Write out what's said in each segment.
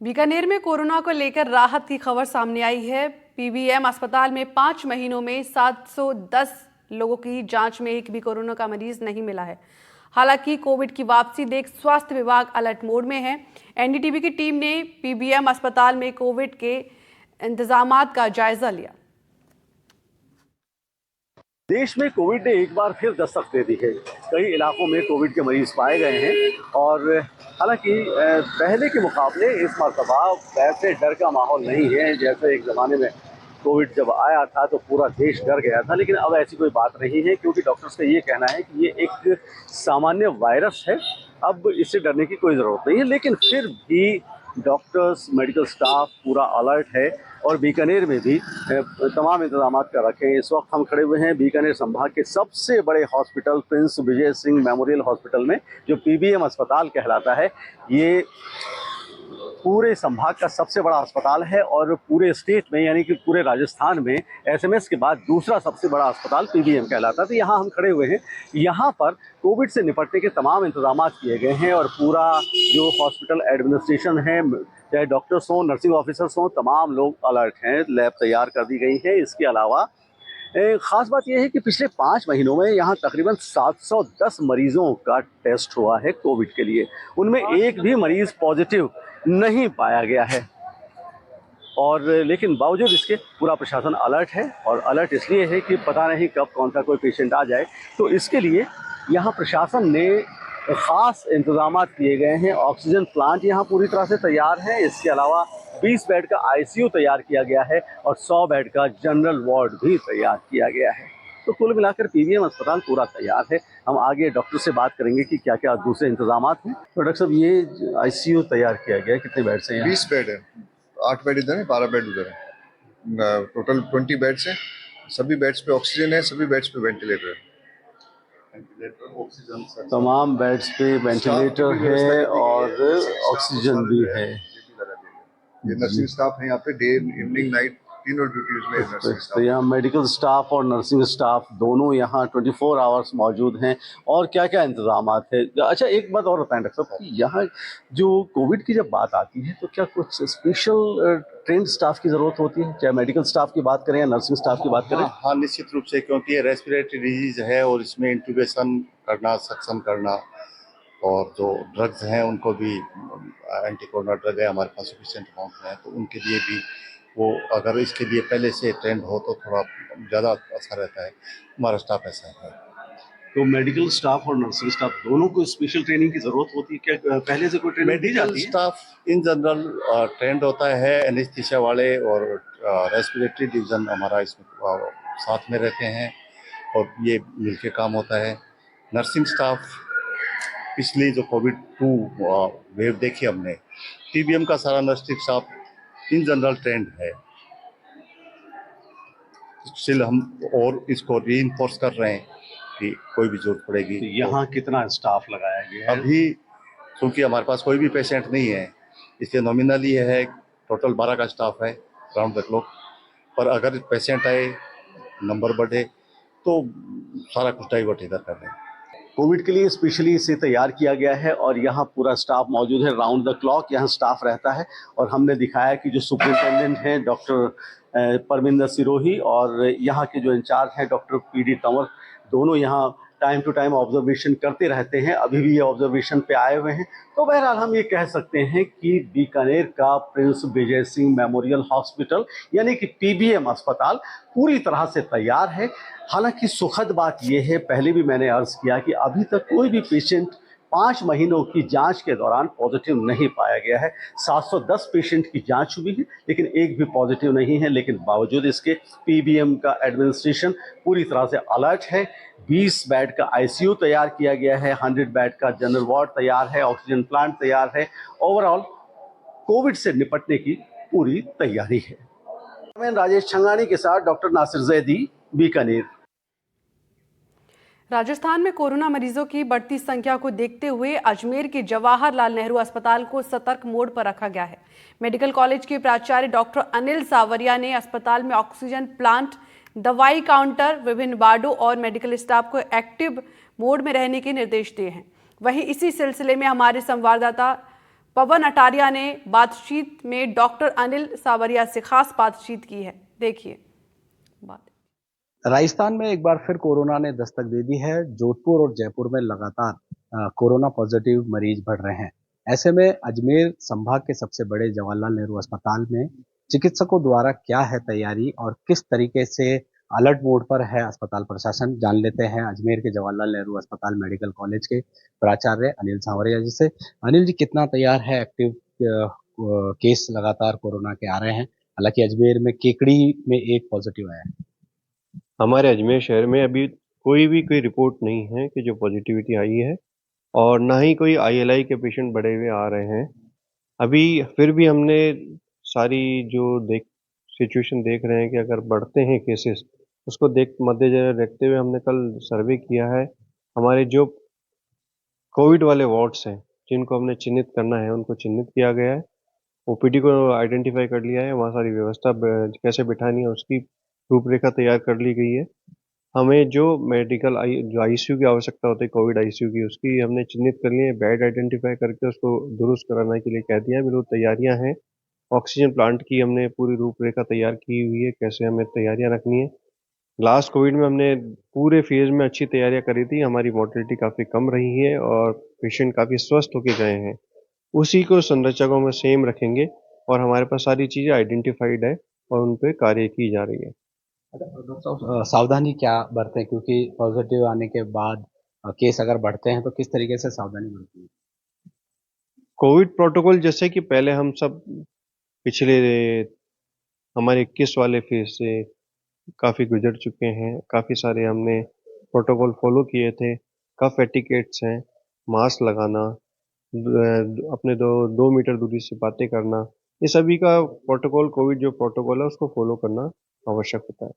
बीकानेर में कोरोना को लेकर राहत की खबर सामने आई है। पीबीएम अस्पताल में 5 महीनों में 710 लोगों की जांच में एक भी कोरोना का मरीज नहीं मिला है। हालांकि कोविड की वापसी देख स्वास्थ्य विभाग अलर्ट मोड में है। एनडीटीवी की टीम ने पीबीएम अस्पताल में कोविड के इंतजामात का जायजा लिया। देश में कोविड ने एक बार फिर दस्तक दे दी है। कई इलाकों में कोविड के मरीज पाए गए हैं और हालांकि पहले के मुकाबले इस मरतबा वैसे डर का माहौल नहीं है। जैसे एक ज़माने में कोविड जब आया था तो पूरा देश डर गया था, लेकिन अब ऐसी कोई बात नहीं है क्योंकि डॉक्टर्स का ये कहना है कि ये एक सामान्य वायरस है। अब इससे डरने की कोई ज़रूरत नहीं है, लेकिन फिर भी डॉक्टर्स, मेडिकल स्टाफ पूरा अलर्ट है और बीकानेर में भी तमाम इंतजाम कर रखे हैं। इस वक्त हम खड़े हुए हैं बीकानेर संभाग के सबसे बड़े hospital Prince Vijay Singh memorial hospital में, जो पीबीएम अस्पताल कहलाता है। ये पूरे संभाग का सबसे बड़ा अस्पताल है और पूरे स्टेट में यानी कि पूरे राजस्थान में एसएमएस के बाद दूसरा सबसे बड़ा अस्पताल पीबीएम कहलाता है। तो यहाँ हम खड़े हुए हैं। यहाँ पर कोविड से निपटने के तमाम इंतजाम किए गए हैं और पूरा जो हॉस्पिटल एडमिनिस्ट्रेशन है, चाहे डॉक्टर्स हों, नर्सिंग ऑफिसर्स हों, तमाम लोग अलर्ट हैं। लैब तैयार कर दी गई है। इसके अलावा ख़ास बात यह है कि पिछले 5 महीनों में यहाँ तकरीबन 710 मरीजों का टेस्ट हुआ है कोविड के लिए। उनमें एक भी मरीज़ पॉजिटिव नहीं पाया गया है और लेकिन बावजूद इसके पूरा प्रशासन अलर्ट है। और अलर्ट इसलिए है कि पता नहीं कब कौन सा कोई पेशेंट आ जाए, तो इसके लिए यहाँ प्रशासन ने ख़ास इंतजाम किए गए हैं। ऑक्सीजन प्लांट यहाँ पूरी तरह से तैयार है। इसके अलावा 20 बेड का आईसीयू तैयार किया गया है और 100 बेड का जनरल वार्ड भी तैयार किया गया है। तो कुल मिलाकर पीबीएम अस्पताल पूरा तैयार है। हम आगे डॉक्टर से बात करेंगे कि क्या क्या दूसरे इंतजाम हैं। तो डॉक्टर साहब, ये आईसीयू तैयार किया गया है, कितने बेड से हैं? 20 बेड है, 8 बेड इधर है, 12 बेड उधर है। टोटल 20 बेड्स हैं। सभी बेड्स पे ऑक्सीजन है, सभी बेड्स पे वेंटिलेटर है। ऑक्सीजन तमाम बेड्स पे वेंटिलेटर है और ऑक्सीजन भी है। ये नर्सिंग स्टाफ है यहाँ पे, डे इवनिंग नाइट तीनों ड्यूटीज में नर्सिंग तो स्टाफ। यहाँ मेडिकल स्टाफ और नर्सिंग स्टाफ दोनों यहाँ 24 आवर्स मौजूद हैं। और क्या क्या इंतजाम है? अच्छा, एक बात और बताएं डॉक्टर साहब, यहाँ जो कोविड की जब बात आती है तो क्या कुछ स्पेशल ट्रेंड स्टाफ की ज़रूरत होती है? चाहे मेडिकल स्टाफ की बात करें या नर्सिंग स्टाफ की बात करें? हाँ, निश्चित रूप से, क्योंकि ये रेस्पिरेटरी डिजीज है और इसमें इंट्यूबेशन करना, सक्शन करना और जो ड्रग्स हैं उनको भी, एंटी कोरोना ड्रग है हमारे पास सफिशिएंट अमाउंट में है, तो उनके लिए भी वो अगर इसके लिए पहले से ट्रेंड हो तो थोड़ा ज़्यादा अच्छा रहता है। हमारा स्टाफ ऐसा है। तो मेडिकल स्टाफ और नर्सिंग स्टाफ दोनों को स्पेशल ट्रेनिंग की ज़रूरत होती है क्या? पहले से कोई ट्रेनिंग दी जाती है? Medical staff in general trend होता है, एनेस्थीसिया वाले और रेस्पिरेटरी डिवीज़न हमारा इसमें साथ में रहते हैं और ये मिलके काम होता है। नर्सिंग स्टाफ पिछली जो कोविड-2 वेव देखी हमने, पीबीएम का सारा nursing staff in general trend है। स्टिल हम और इसको रीइंफोर्स कर रहे हैं कि कोई भी जरूरत पड़ेगी। तो यहाँ कितना स्टाफ लगाया गया है? अभी क्योंकि हमारे पास कोई भी पेशेंट नहीं है, इसलिए नॉमिनली है टोटल 12 का स्टाफ है राउंड द क्लॉक। पर अगर पेशेंट आए, नंबर बढ़े तो सारा कुछ डाइवर्ट इधर कर रहे हैं। कोविड के लिए स्पेशली इसे तैयार किया गया है और यहाँ पूरा स्टाफ मौजूद है। राउंड द क्लॉक यहाँ स्टाफ रहता है और हमने दिखाया कि जो सुपरिटेंडेंट हैं डॉक्टर परमिंदर सिरोही और यहाँ के जो इंचार्ज हैं डॉक्टर पीडी तंवर, दोनों यहाँ टाइम टू टाइम ऑब्जर्वेशन करते रहते हैं। अभी भी ये ऑब्जर्वेशन पे आए हुए हैं। तो बहरहाल हम ये कह सकते हैं कि बीकानेर का Prince Vijay Singh memorial hospital यानी कि पीबीएम अस्पताल पूरी तरह से तैयार है। हालांकि सुखद बात यह है, पहले भी मैंने अर्ज़ किया कि अभी तक कोई भी पेशेंट 5 महीनों की जांच के दौरान पॉजिटिव नहीं पाया गया है। 710 पेशेंट की जांच हुई है लेकिन एक भी पॉजिटिव नहीं है। लेकिन बावजूद इसके पीबीएम का एडमिनिस्ट्रेशन पूरी तरह से अलर्ट है। 20 बेड का आईसीयू तैयार किया गया है, 100 बेड का जनरल वार्ड तैयार है, ऑक्सीजन प्लांट तैयार है। ओवरऑल कोविड से निपटने की पूरी तैयारी है। मैं राजेश छंगानी के साथ डॉक्टर नासिर जैदी, बीकानेर। राजस्थान में कोरोना मरीजों की बढ़ती संख्या को देखते हुए अजमेर के जवाहरलाल नेहरू अस्पताल को सतर्क मोड पर रखा गया है। मेडिकल कॉलेज के प्राचार्य डॉक्टर अनिल सावरिया ने अस्पताल में ऑक्सीजन प्लांट, दवाई काउंटर, विभिन्न वार्डों और मेडिकल स्टाफ को एक्टिव मोड में रहने के निर्देश दिए हैं। वहीं इसी सिलसिले में हमारे संवाददाता पवन अटारिया ने बातचीत में डॉक्टर अनिल सावरिया से खास बातचीत की है। देखिए बात। राजस्थान में एक बार फिर कोरोना ने दस्तक दे दी है। जोधपुर और जयपुर में लगातार कोरोना पॉजिटिव मरीज बढ़ रहे हैं। ऐसे में अजमेर संभाग के सबसे बड़े जवाहरलाल नेहरू अस्पताल में चिकित्सकों द्वारा क्या है तैयारी और किस तरीके से अलर्ट मोड पर है अस्पताल प्रशासन, जान लेते हैं अजमेर के जवाहरलाल नेहरू अस्पताल मेडिकल कॉलेज के प्राचार्य अनिल सांवरिया जी से। अनिल जी, कितना तैयार है? एक्टिव केस लगातार कोरोना के आ रहे हैं, हालांकि अजमेर में केकड़ी में एक पॉजिटिव आया है। हमारे अजमेर शहर में अभी कोई रिपोर्ट नहीं है कि जो पॉजिटिविटी आई है, और ना ही कोई आईएलआई के पेशेंट बढ़े हुए आ रहे हैं अभी। फिर भी हमने सारी जो सिचुएशन देख रहे हैं कि अगर बढ़ते हैं केसेस, उसको मद्देनजर रखते हुए हमने कल सर्वे किया है। हमारे जो कोविड वाले वार्ड्स हैं जिनको हमने चिन्हित करना है उनको चिन्हित किया गया है, ओपीडी को आइडेंटिफाई कर लिया है, वहाँ सारी व्यवस्था कैसे बिठानी है उसकी रूपरेखा तैयार कर ली गई है। हमें जो जो आईसीयू की आवश्यकता होती है कोविड आईसीयू की, उसकी हमने चिन्हित कर ली है, बेड आइडेंटिफाई करके उसको दुरुस्त कराने के लिए कह दिया है। बिल्कुल तैयारियां हैं। ऑक्सीजन प्लांट की हमने पूरी रूपरेखा तैयार की हुई है, कैसे हमें तैयारियां रखनी है। लास्ट कोविड में हमने पूरे फेज में अच्छी तैयारियां करी थी, हमारी मोर्टेलिटी काफ़ी कम रही है और पेशेंट काफ़ी स्वस्थ होके गए हैं। उसी को संरचकों में सेम रखेंगे और हमारे पास सारी चीज़ें आइडेंटिफाइड है और उन पर कार्य की जा रही है। डॉक्टर साहब, सावधानी क्या बरतें, क्योंकि पॉजिटिव आने के बाद केस अगर बढ़ते हैं तो किस तरीके से सावधानी बरतें? कोविड प्रोटोकॉल जैसे कि पहले हम सब पिछले हमारे 21 वाले फेज से काफ़ी गुजर चुके हैं, काफ़ी सारे हमने प्रोटोकॉल फॉलो किए थे। कफ एटिकेट्स हैं, मास्क लगाना, अपने 2 मीटर दूरी से बातें करना, ये सभी का प्रोटोकॉल, कोविड जो प्रोटोकॉल है उसको फॉलो करना आवश्यक होता है।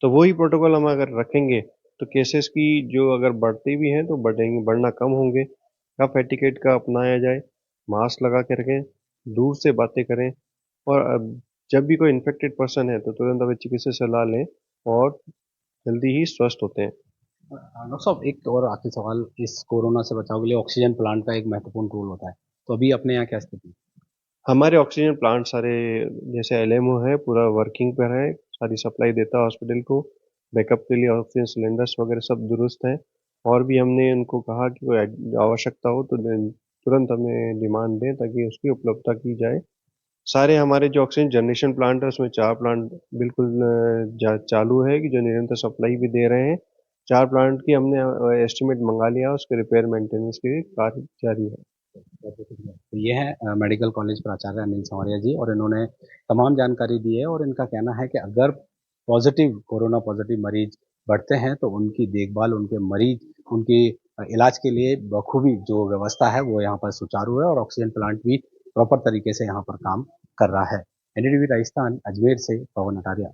तो वही प्रोटोकॉल हम अगर रखेंगे तो केसेस की जो अगर बढ़ते भी हैं तो बढ़ना कम होंगे। कफ एटिकेट का अपनाया जाए, मास्क लगा के रखें, दूर से बातें करें, और जब भी कोई इन्फेक्टेड पर्सन है तो तुरंत अभी चिकित्सक सलाह लें और जल्दी ही स्वस्थ होते हैं। डॉक्टर साहब, एक और आखिरी सवाल, इस कोरोना से बचाव के लिए ऑक्सीजन प्लांट का एक महत्वपूर्ण रोल होता है, तो अभी अपने यहाँ क्या स्थिति? हमारे ऑक्सीजन प्लांट सारे जैसे एलएमओ है पूरा वर्किंग पर है, सारी सप्लाई देता है हॉस्पिटल को। बैकअप के लिए ऑक्सीजन सिलेंडर्स वगैरह सब दुरुस्त हैं, और भी हमने उनको कहा कि कोई आवश्यकता हो तो तुरंत हमें डिमांड दें ताकि उसकी उपलब्धता की जाए। सारे हमारे जो ऑक्सीजन जनरेशन प्लांट है उसमें 4 प्लांट बिल्कुल चालू है कि जो निरंतर सप्लाई भी दे रहे हैं। 4 प्लांट की हमने एस्टिमेट मंगा लिया, उसके रिपेयर मेंटेनेंस के कार्य जारी है। तो ये है मेडिकल कॉलेज प्राचार्य अनिल सांवरिया जी, और इन्होंने तमाम जानकारी दी है। और इनका कहना है कि अगर कोरोना पॉजिटिव मरीज बढ़ते हैं तो उनकी देखभाल, उनके इलाज के लिए बखूबी जो व्यवस्था है वो यहाँ पर सुचारू है, और ऑक्सीजन प्लांट भी प्रॉपर तरीके से यहाँ पर काम कर रहा है। एनडीटीवी राजस्थान, अजमेर से पवन अटारिया।